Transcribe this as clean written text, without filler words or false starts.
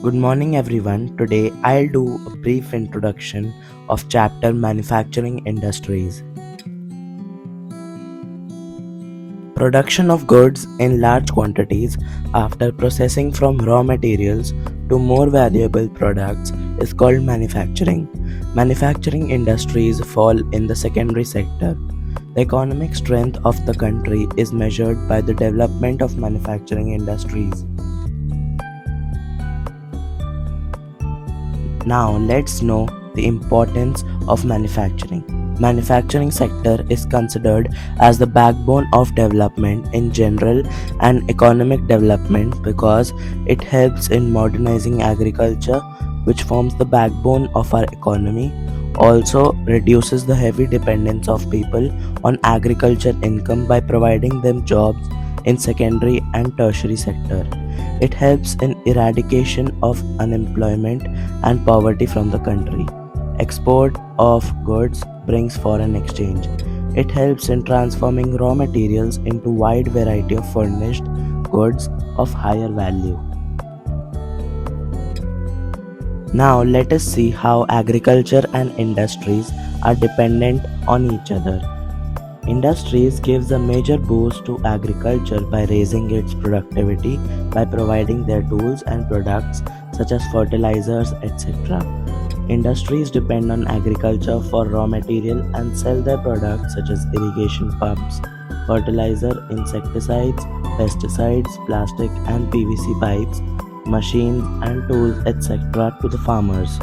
Good morning everyone. Today I'll do a brief introduction of chapter Manufacturing Industries. Production of goods in large quantities after processing from raw materials to more valuable products is called manufacturing. Manufacturing industries fall in the secondary sector. The economic strength of the country is measured by the development of manufacturing industries. Now let's know the importance of manufacturing. Manufacturing sector is considered as the backbone of development in general and economic development because it helps in modernizing agriculture, which forms the backbone of our economy, also reduces the heavy dependence of people on agriculture income by providing them jobs in secondary and tertiary sector. It helps in eradication of unemployment and poverty from the country. Export of goods brings foreign exchange. It helps in transforming raw materials into wide variety of furnished goods of higher value. Now let us see how agriculture and industries are dependent on each other. Industries gives a major boost to agriculture by raising its productivity by providing their tools and products such as fertilizers, etc. Industries depend on agriculture for raw material and sell their products such as irrigation pumps, fertilizer, insecticides, pesticides, plastic and PVC pipes, machines and tools, etc. to the farmers.